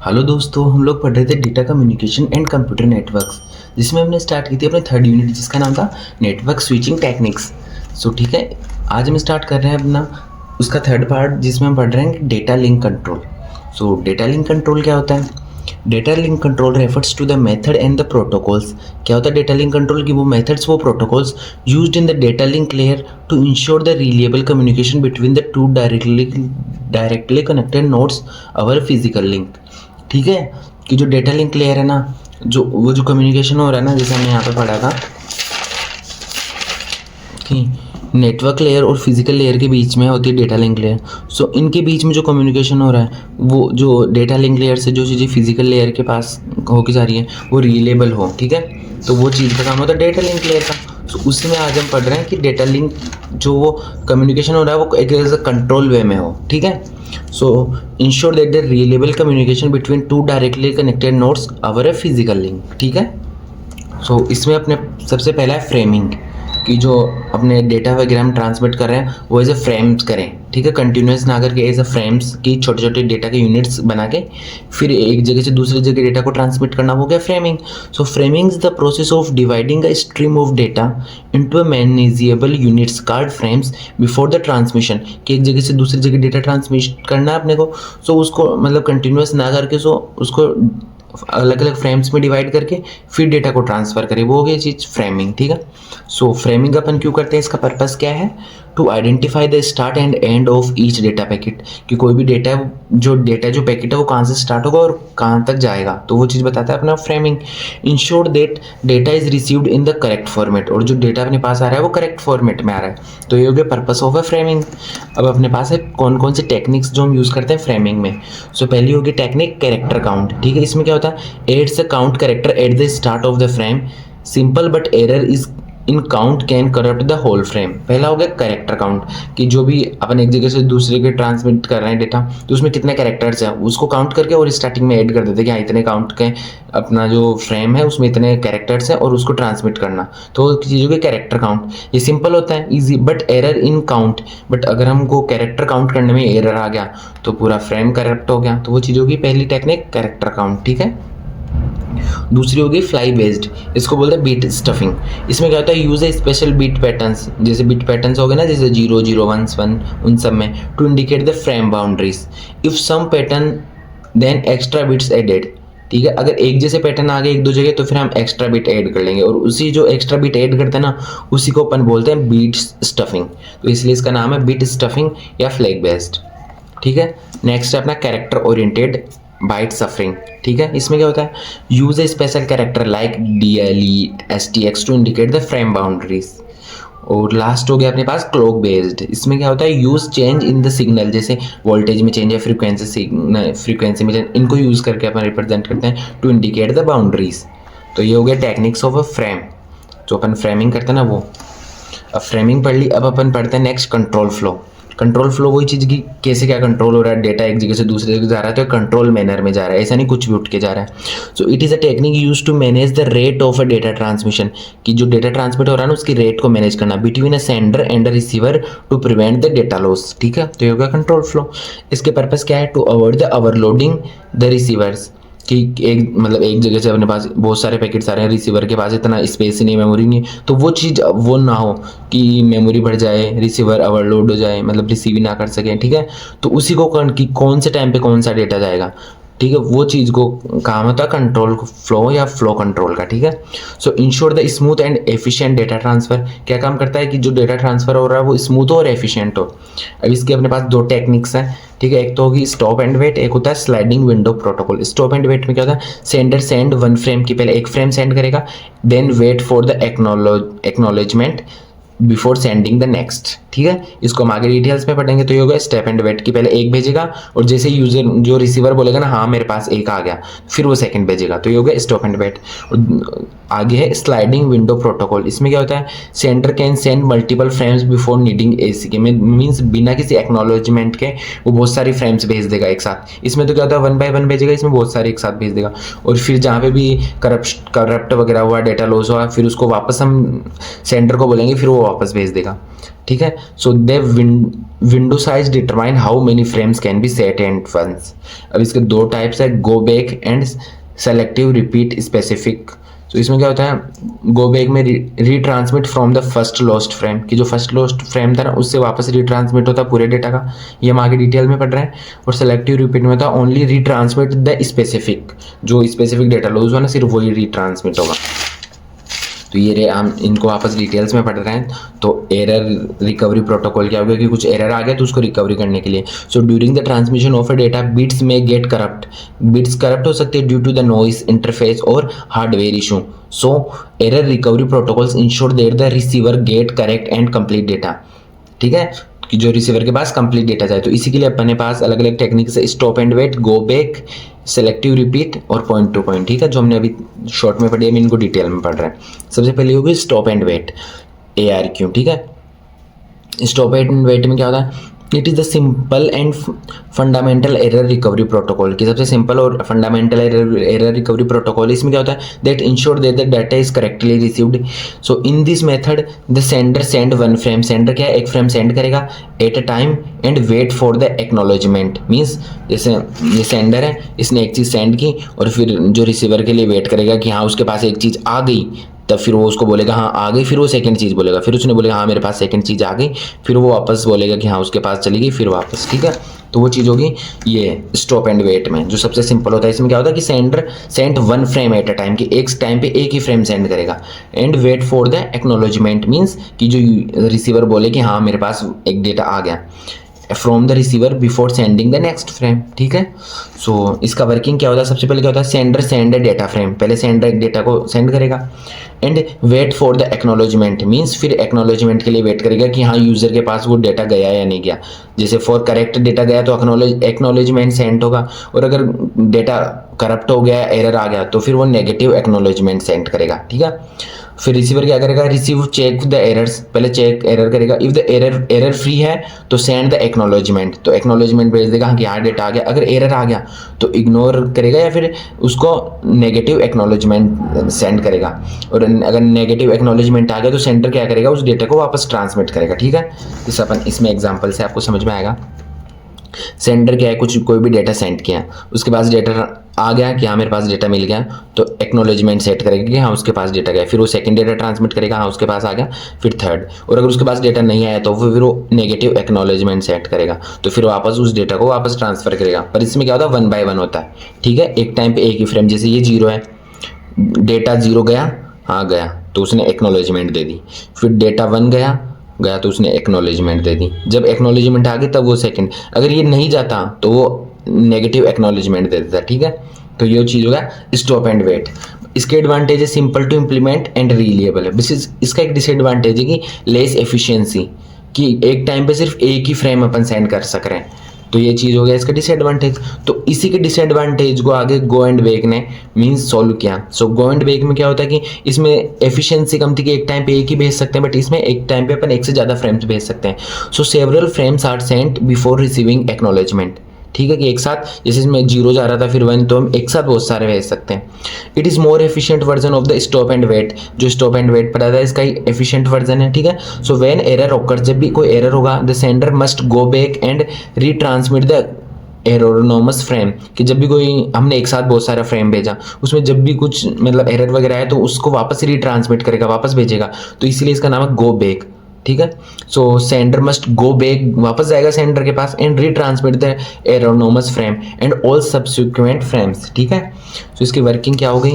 Hello दोस्तों, हम लोग पढ़ रहे थे data communication and computer networks, जिसमें हमने स्टार्ट की थी अपनी थर्ड यूनिट जिसका नाम था नेटवर्क स्विचिंग टेक्निक्स। सो ठीक है, आज हम स्टार्ट कर रहे हैं अपना उसका थर्ड पार्ट जिसमें हम पढ़ रहे हैं data link control. So data link control क्या होता है? Data link control refers to the method and the protocols. क्या होता है डेटा लिंक कंट्रोल की? वो मेथड्स, वो protocols used in the data link layer to ensure the reliable communication between the two directly connected nodes over physical link. ठीक है, कि जो डेटा लिंक लेयर है ना, जो कम्युनिकेशन हो रहा है ना, जैसे हमने यहाँ पे पढ़ा था कि नेटवर्क लेयर और फिजिकल लेयर के बीच में होती है डेटा लिंक लेयर। सो इनके बीच में जो कम्युनिकेशन हो रहा है, वो जो डेटा लिंक लेयर से जो चीज़ें फिजिकल लेयर के पास होके जा रही है वो रिलेबल हो। ठीक है, तो वो चीज़ का काम होता है डेटा लिंक लेयर का। सो उसी में आज हम पढ़ रहे हैं कि डेटा लिंक जो वो कम्युनिकेशन हो रहा है वो एक कंट्रोल वे में हो। ठीक है, सो ensure that the reliable communication between two directly connected nodes our a physical link. ठीक है, सो इसमें अपने सबसे पहला है फ्रेमिंग, कि जो अपने डेटा वगैरह हम ट्रांसमिट कर रहे हैं वो एज ए फ्रेम्स करें। ठीक है, कंटिन्यूस ना करके एज ए फ्रेम्स की छोटे छोटे डेटा के यूनिट्स बना के फिर एक जगह से दूसरी जगह डेटा को ट्रांसमिट करना, हो गया framing. So framing is the process of dividing a stream of data into a manageable units called frames before the transmission. कि एक जगह से दूसरी जगह डेटा ट्रांसमिट करना है अपने को, सो उसको मतलब कंटिन्यूस ना करके सो उसको अलग अलग फ्रेम्स में डिवाइड करके फिर डेटा को ट्रांसफ़र करें, वो हो गई चीज़ फ्रेमिंग। ठीक है, सो फ्रेमिंग अपन क्यों करते हैं, इसका पर्पस क्या है? To identify the start and end of each data packet. कि कोई भी डेटा जो पैकेट है वो कहाँ से स्टार्ट होगा और कहाँ तक जाएगा, तो वो चीज़ बताता है अपना framing. Ensure that data is received in the correct format, और जो डेटा अपने पास आ रहा है वो करेक्ट फॉर्मेट में आ रहा है, तो ये हो गया पर्पस ऑफ अ फ्रेमिंग। अब अपने पास है कौन कौन से टेक्निक्स जो हम यूज़ करते हैं फ्रेमिंग में। सो पहली होगी टेक्निक कैरेक्टर काउंट। ठीक है, इसमें क्या होता है? Adds a count character at the start of the frame, simple but error is in count can corrupt the whole frame. पहला हो गया कैरेक्टर काउंट, कि जो भी अपन एक जगह से दूसरे के ट्रांसमिट कर रहे हैं डेटा, तो उसमें कितने कैरेक्टर्स हैं उसको काउंट करके और स्टार्टिंग में ऐड कर देते हैं कि हाँ इतने काउंट के अपना जो फ्रेम है उसमें इतने कैरेक्टर्स हैं और उसको ट्रांसमिट करना, तो चीज़ों के कैरेक्टर काउंट। ये सिंपल होता है, easy, but error in count, but अगर हमको कैरेक्टर काउंट करने में एरर आ गया तो पूरा फ्रेम करप्ट हो गया, तो वो चीज़ों की पहली टेक्निक कैरेक्टर काउंट। ठीक है, दूसरी होगी फ्लाई बेस्ड, इसको बोलते हैं बीट स्टफिंग। इसमें क्या होता है? Use a special beat patterns, जैसे बीट पैटर्न्स हो गए ना, जैसे 0 0 1 1, उन सब में to indicate the frame boundaries. If some pattern then extra bits added. ठीक है, अगर एक जैसे पैटर्न आ गए एक दो जगह तो फिर हम एक्स्ट्रा बिट ऐड कर लेंगे, और उसी जो एक्स्ट्रा बिट ऐड करते हैं ना उसी को अपन बोलते हैं बीट स्टफिंग, तो इसलिए इसका नाम है बीट स्टफिंग या फ्लैग बेस्ड। ठीक है, नेक्स्ट है अपना कैरेक्टर ओरिएंटेड बाइट सफरिंग। ठीक है, इसमें क्या होता है? Use a special character like DLE STX to indicate the frame boundaries. और लास्ट हो गया अपने पास क्लॉक बेस्ड। इसमें क्या होता है? Use change in the signal, जैसे वोल्टेज में चेंज है, फ्रीक्वेंसी में चेंज, इनको यूज करके अपन रिप्रेजेंट करते हैं टू इंडिकेट द बाउंड्रीज। तो ये हो गया टेक्निक्स ऑफ अ फ्रेम, जो अपन फ्रेमिंग करते हैं ना वो। अब फ्रेमिंग पढ़ ली, अब अपन पढ़ते हैं next control flow. Control flow वही चीज़ की कैसे क्या कंट्रोल हो रहा है, डेटा एक जगह से दूसरी जगह जा रहा है तो कंट्रोल मैनर में जा रहा है, ऐसा नहीं कुछ भी उठ के जा रहा है। So it is a technique use to manage the rate of a data transmission, कि जो डेटा ट्रांसमिट हो रहा है ना उसकी रेट को मैनेज करना between a sender and a receiver to prevent the data loss. ठीक है, तो ये होगा कंट्रोल फ्लो। इसके पर्पस क्या है? To avoid the overloading the receivers, कि एक मतलब एक जगह से अपने पास बहुत सारे पैकेट्स आ रहे हैं, रिसीवर के पास इतना स्पेस ही नहीं, मेमोरी नहीं, तो वो चीज़ वो ना हो कि मेमोरी बढ़ जाए, रिसीवर ओवरलोड हो जाए, मतलब रिसीव ही ना कर सके। ठीक है, तो उसी को कि कौन से टाइम पे कौन सा डेटा जाएगा, ठीक है, वो चीज़ को काम होता है कंट्रोल फ्लो या फ्लो कंट्रोल का। ठीक है, सो ensure the smooth and efficient data transfer. क्या काम करता है? कि जो डेटा ट्रांसफर हो रहा है वो स्मूथ और एफिशिएंट हो। अब इसके अपने पास दो टेक्निक्स हैं। ठीक है, एक तो होगी स्टॉप एंड वेट, एक होता है sliding window protocol. Stop and wait में क्या होता है? सेंडर सेंड वन फ्रेम की पहले एक फ्रेम सेंड करेगा, then wait for the acknowledgement before sending the next. ठीक है, इसको हम आगे डिटेल्स में पढ़ेंगे। तो ये होगा स्टेप एंड वेट की पहले एक भेजेगा और जैसे यूजर जो रिसीवर बोलेगा ना हाँ मेरे पास एक आ गया, फिर वो सेकंड भेजेगा, तो ये होगा स्टॉप एंड वेट। और आगे है स्लाइडिंग विंडो प्रोटोकॉल। इसमें क्या होता है? Sender can send multiple frames before needing AC K, means बिना किसी एक्नॉलेजमेंट के वो बहुत सारी फ्रेम्स भेज देगा एक साथ। इसमें तो क्या होता है? 1 by 1 भेजेगा, इसमें बहुत सारे एक साथ भेज देगा, और फिर जहाँ पे भी करप्ट वगैरह हुआ, डेटा लॉस हुआ, फिर उसको वापस हम सेंडर को बोलेंगे, फिर वो वापस भेज देगा। ठीक है, so they window size determine how many frames can be set at once. अब इसके दो टाइप्स है, go back and selective repeat specific. तो इसमें क्या होता है, गो बैक में retransmit from the first lost frame, कि जो फर्स्ट लॉस्ट फ्रेम था ना उससे वापस रीट्रांसमिट होता है पूरे डेटा का, ये हम आगे डिटेल में पढ़ रहे हैं। और सेलेक्टिव रिपीट में होता है ओनली रीट्रांसमिट द स्पेसिफिक, जो स्पेसिफिक डेटा लॉस हुआ ना सिर्फ वही रीट्रांसमिट होगा। तो ये हम इनको वापस डिटेल्स में पढ़ रहे हैं। तो एरर रिकवरी प्रोटोकॉल क्या होगा कि कुछ एरर आ गया तो उसको रिकवरी करने के लिए, so during the transmission of a data bits में गेट करप्ट, बिट्स करप्ट हो सकते हैं due to the noise interface और hardware issue. So error recovery protocols ensure that the receiver get correct and complete data, ठीक है, कि जो receiver के पास कंप्लीट डेटा जाए। तो इसी के लिए अपने पास अलग अलग टेक्निक्स है, stop and wait, go back, selective repeat और पॉइंट टू पॉइंट, ठीक है, जो हमने अभी शॉर्ट में पढ़ी है, इनको डिटेल में पढ़ रहे हैं। सबसे पहले होगी स्टॉप एंड वेट, ARQ, ठीक है। स्टॉप एंड वेट में क्या होता है, it is the simple and fundamental error recovery protocol, की सबसे सिंपल और फंडामेंटल एरर रिकवरी प्रोटोकॉल। इसमें क्या होता है, that ensure that the data is correctly received. So in this method the sender send one frame, sender क्या है, एक फ्रेम सेंड करेगा at a time and wait for the acknowledgement. Means जैसे ये सेंडर है, इसने एक चीज़ सेंड की और फिर जो रिसीवर के लिए वेट करेगा कि हाँ उसके पास एक चीज़ आ गई, तब फिर वो उसको बोलेगा हाँ आ गई, फिर वो सेकंड चीज़ बोलेगा, फिर उसने बोलेगा हाँ मेरे पास सेकंड चीज़ आ गई, फिर वो वापस बोलेगा कि हाँ उसके पास चली गई, फिर वापस, ठीक है। तो वो चीज़ होगी ये स्टॉप एंड वेट में, जो सबसे सिंपल होता है। इसमें क्या होता है कि sender send one frame at a time, कि एक टाइम पे एक ही फ्रेम सेंड करेगा, and wait for the acknowledgement, means कि जो रिसीवर बोले कि हाँ मेरे पास एक डेटा आ गया from the receiver before sending the next frame, ठीक है। सो इसका वर्किंग क्या होता है, सबसे पहले क्या होता है, sender send a data frame, पहले सेंडर एक डेटा को सेंड करेगा and wait for the acknowledgement, means फिर एक्नॉलेजमेंट के लिए वेट करेगा कि हाँ यूजर के पास वो डेटा गया या नहीं गया। जैसे फॉर करेक्ट डेटा गया तो एक्नॉलेजमेंट सेंड होगा, और अगर डेटा करप्ट हो गया, एरर आ गया, तो फिर वो नेगेटिव एक्नॉलेजमेंट सेंड करेगा, ठीक है। फिर रिसीवर क्या करेगा, रिसीव चेक द एरर्स, पहले चेक एरर करेगा, इफ द एरर फ्री है तो सेंड द एक्नॉलेजमेंट, तो एक्नॉलेजमेंट भेज देगा कि हाँ डेटा आ गया। अगर एरर आ गया तो इग्नोर करेगा या फिर उसको नेगेटिव एक्नॉलेजमेंट सेंड करेगा, और अगर नेगेटिव एक्नॉलेजमेंट आ गया तो सेंडर क्या करेगा, उस डेटा को वापस ट्रांसमिट करेगा, ठीक है। इस अपन इसमें एग्जाम्पल से आपको समझ में आएगा। सेंडर क्या है, कुछ कोई भी डेटा सेंड किया, उसके पास डेटा आ गया कि हाँ मेरे पास डेटा मिल गया, तो एक्नॉलेजमेंट सेट करेगा कि हाँ उसके पास डेटा गया, फिर वो सेकंड डेटा ट्रांसमिट करेगा हाँ उसके पास आ गया, फिर थर्ड, और अगर उसके पास डेटा नहीं आया तो फिर वो नेगेटिव एक्नॉलेजमेंट सेट करेगा, तो फिर वापस उस डेटा को वापस ट्रांसफर करेगा। पर इसमें क्या होता है, 1 by 1 होता है, ठीक है, एक टाइम पे एक ही फ्रेम। जैसे ये 0 है, डेटा 0 गया, हाँ गया, तो उसने एक्नॉलेजमेंट दे दी, फिर डेटा 1 गया तो उसने एक्नॉलेजमेंट दे दी, जब एक्नॉलेजमेंट आ गई तब वो सेकंड, अगर ये नहीं जाता तो वो नेगेटिव एक्नॉलेजमेंट दे देता, ठीक है। तो ये चीज़ होगा स्टॉप एंड वेट। इसके एडवांटेज है सिंपल टू इम्प्लीमेंट एंड रिलिएबल है। इसका एक डिसएडवांटेज है कि लेस एफिशिएंसी, कि एक टाइम पे सिर्फ एक ही फ्रेम अपन सेंड कर सक रहे हैं, तो ये चीज़ हो गया इसका डिसएडवांटेज। तो इसी के डिसएडवांटेज को आगे गो एंड बैक ने मीन्स सॉल्व किया। सो गो एंड बैक में क्या होता है कि इसमें एफिशिएंसी कम थी कि एक टाइम पे एक ही भेज सकते हैं, बट इसमें एक टाइम पे अपन एक से ज़्यादा फ्रेम्स भेज सकते हैं। So several frames are sent before receiving acknowledgement, ठीक है, कि एक साथ जैसे इसमें 0 जा रहा था फिर 1, तो हम एक साथ बहुत सारे भेज सकते हैं। It is more efficient version of the stop and wait, जो स्टॉप एंड वेट पढ़ा था इसका एफिशिएंट वर्जन है, ठीक है। सो व्हेन एरर ऑकर, जब भी कोई एरर होगा, the sender must go back and retransmit the erroneous frame, कि जब भी कोई हमने एक साथ बहुत सारा फ्रेम भेजा, उसमें जब भी कुछ मतलब एरर वगैरह है तो उसको वापस रीट्रांसमिट करेगा, वापस भेजेगा, तो इसीलिए इसका नाम है गो बैक, ठीक है। So sender must go back, वापस जाएगा सेंडर के पास and retransmit the erroneous frame and all subsequent frames, ठीक है। सो इसकी वर्किंग क्या हो गई,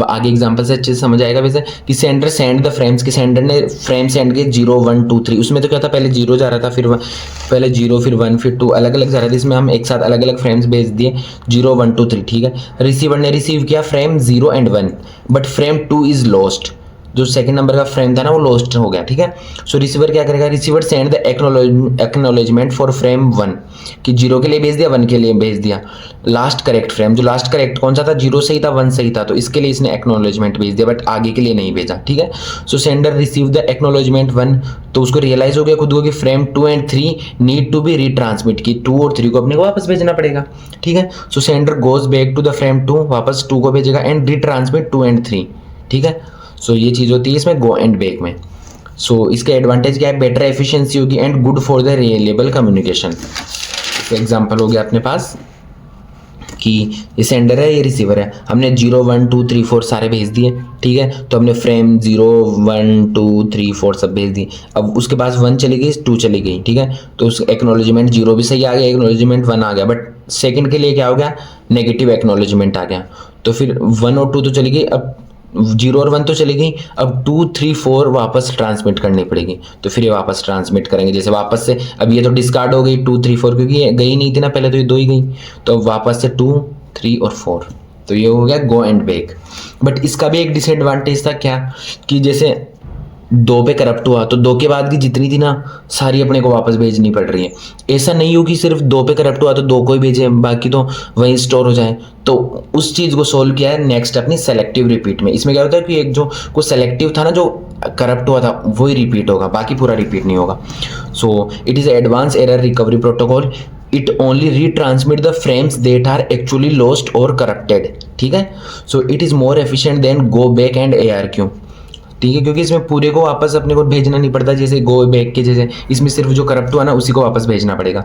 आगे एग्जांपल से अच्छे से समझ आएगा। वैसे कि सेंडर सेंड द फ्रेम्स, कि सेंडर ने फ्रेम सेंड किए 0 1 2 3, उसमें तो क्या था, पहले 0 जा रहा था, फिर पहले 0 फिर 1 फिर 2 अलग अलग जा रहा था, इसमें हम एक साथ अलग अलग फ्रेम्स भेज दिए 0 1 2 3, ठीक है। रिसीवर ने रिसीव किया frame 0 and 1, but frame 2 is lost, जो सेकंड नंबर का फ्रेम था ना वो लॉस्ट हो गया, ठीक है। सो रिसीवर क्या करेगा, receiver send the acknowledgement for frame 1, कि 0 के लिए भेज दिया, 1 के लिए भेज दिया, लास्ट करेक्ट फ्रेम, जो लास्ट करेक्ट कौन सा था, 0 सही था 1 सही था, तो इसके लिए इसने एक्नॉलेजमेंट भेज दिया, बट आगे के लिए नहीं भेजा, ठीक है। So sender receive the acknowledgement 1, तो उसको रियलाइज हो गया खुद को कि frame 2 and 3 need to be retransmit, की 2 और 3 को अपने को वापस भेजना पड़ेगा, ठीक है। So sender goes back to the frame 2, वापस 2 को भेजेगा एंड रीट्रांसमिट 2 and 3, ठीक है। सो ये चीज़ होती है इसमें गो एंड बैक में। सो इसका एडवांटेज क्या है, बेटर एफिशिएंसी होगी and good for the reliable communication. Example हो गया अपने पास कि ये सेंडर है, ये रिसीवर है, हमने 0 1 2 3 4 सारे भेज दिए, ठीक है। तो हमने फ्रेम 0 1 2 3 4 सब भेज दी। अब उसके पास 1 चली गई, 2 चली गई, ठीक है। तो उस एक्नॉलेजमेंट 0 भी सही आ गया, एक्नॉलेजमेंट 1 आ गया, बट सेकंड के लिए क्या हो गया, नेगेटिव एक्नॉलेजमेंट आ गया। तो फिर 1 और 2 तो चली गई, अब 0 और 1 तो चली गई, अब 2 3 4 वापस ट्रांसमिट करनी पड़ेगी। तो फिर ये वापस ट्रांसमिट करेंगे, जैसे वापस से अब ये तो डिस्कार्ड हो गई 2 3 4, क्योंकि ये गई नहीं थी ना पहले, तो ये 2 ही गई। तो अब वापस से 2 3 और 4, तो ये हो गया गो एंड बैक। बट इसका भी एक डिसएडवांटेज था क्या, कि जैसे 2 पे करप्ट हुआ तो 2 के बाद की जितनी थी ना सारी अपने को वापस भेजनी पड़ रही है। ऐसा नहीं हो कि सिर्फ 2 पे करप्ट हुआ तो 2 को ही भेजे, बाकी तो वहीं स्टोर हो जाए। तो उस चीज़ को सोल्व किया है नेक्स्ट अपनी सेलेक्टिव रिपीट में। इसमें क्या होता है कि एक जो कुछ सेलेक्टिव था ना, जो करप्ट हुआ था वही रिपीट होगा, बाकी पूरा रिपीट नहीं होगा। So it is advance error recovery protocol, it only retransmit the frames that are actually lost और करप्टेड, ठीक है। So it is more efficient than go back and ARQ, ठीक है, क्योंकि इसमें पूरे को वापस अपने को भेजना नहीं पड़ता, जैसे गो बैक के जैसे इसमें सिर्फ जो करप्ट हुआ ना उसी को वापस भेजना पड़ेगा,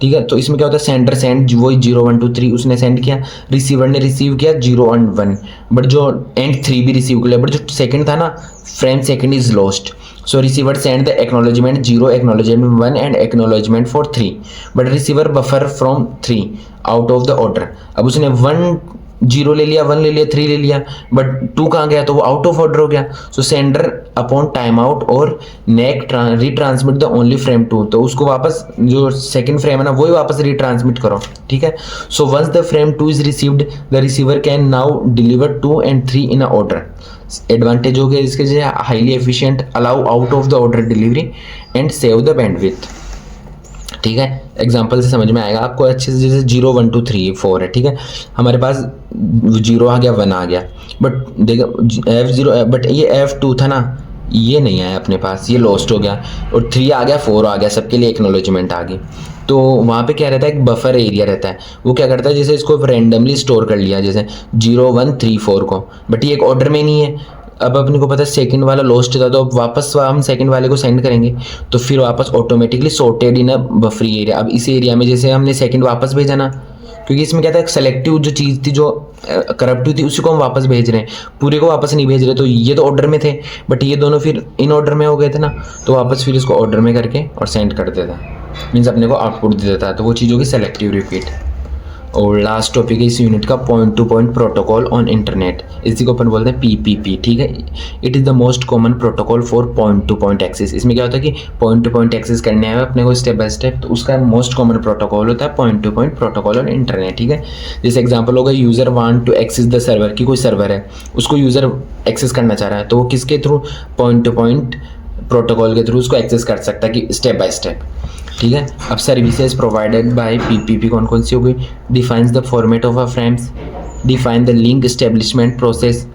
ठीक है। तो इसमें क्या होता है, सेंडर सेंड वही 0 1 2 3 उसने सेंड किया, रिसीवर ने रिसीव किया 0 एंड 1, बट जो एंड 3 भी रिसीव कर लिया, बट जो सेकंड था ना frame second is lost. So receiver send the acknowledgement 0, acknowledgement 1 and acknowledgement for 3, but receiver buffer from 3 out of the order. अब उसने 1 0 ले लिया, 1 ले लिया, 3 ले लिया, बट 2 कहाँ गया, तो वो आउट ऑफ ऑर्डर हो गया। सो सेंडर अपॉन टाइम आउट और नेक रीट्रांसमिट द ओनली फ्रेम 2, तो उसको वापस जो सेकंड फ्रेम है ना वही वापस रीट्रांसमिट करो, ठीक है। So once the frame 2 is received the receiver can now deliver 2 and 3 in a order. Advantage हो गया इसके, जैसे highly efficient, allow out of the order delivery and save the bandwidth, ठीक है। एग्जाम्पल से समझ में आएगा आपको अच्छे से। जैसे 0 1 2 3 4 है, ठीक है, हमारे पास 0 आ गया, 1 आ गया, बट देखो F0, बट ये F2 था ना, ये नहीं आया अपने पास, ये लॉस्ट हो गया, और 3 आ गया, 4 आ गया, सबके लिए एक्नॉलेजमेंट आ गई। तो वहाँ पे क्या रहता है, एक बफर एरिया रहता है, वो क्या करता है, जैसे इसको रैंडमली स्टोर कर लिया, जैसे 0 1 3 4 को, बट ये एक ऑर्डर में नहीं है। अब अपने को पता है सेकंड वाला लॉस्ट था, तो अब वापस हम सेकंड वाले को सेंड करेंगे, तो फिर वापस automatically sorted in a buffer area. अब इस एरिया में जैसे हमने सेकंड वापस भेजा ना, क्योंकि इसमें क्या था, सेलेक्टिव जो चीज़ थी, जो करप्टिव थी, उसी को हम वापस भेज रहे हैं, पूरे को वापस नहीं भेज रहे। तो ये तो ऑर्डर में थे, बट ये दोनों फिर इन ऑर्डर में हो गए थे ना, तो वापस फिर इसको ऑर्डर में करके और सेंड कर देता, मीन्स अपने को आउटपुट दे देता है। तो वो चीज़ होगी सेलेक्टिव रिपीट। और लास्ट टॉपिक है इस यूनिट का, point to point protocol on internet, इसी को अपन बोलते हैं PPP, ठीक है। It is the most common protocol for point to point access. इसमें क्या होता है कि पॉइंट टू पॉइंट एक्सेस करने आए अपने को स्टेप बाय स्टेप, तो उसका मोस्ट कॉमन प्रोटोकॉल होता है point to point protocol on internet, ठीक है। जैसे एग्जाम्पल होगा, user want to access the server, की कोई सर्वर है उसको यूज़र एक्सेस करना चाह रहा है, तो वो किसके through, point to point protocol के थ्रू उसको एक्सेस कर सकता है, कि स्टेप बाय स्टेप, ठीक है। अब सर्विसेज प्रोवाइडेड बाय PPP कौन कौन सी हो गई, defines the format of a frames, define the link establishment process,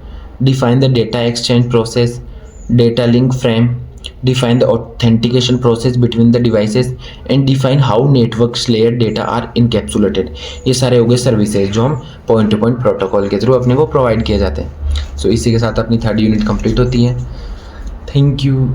define the data exchange process, data link frame, define the authentication process between the devices and define how network layer data are encapsulated. ये सारे हो गए services जो हम point to point protocol के through अपने को provide किए जाते हैं। सो इसी के साथ अपनी 3rd यूनिट कंप्लीट होती है। Thank you.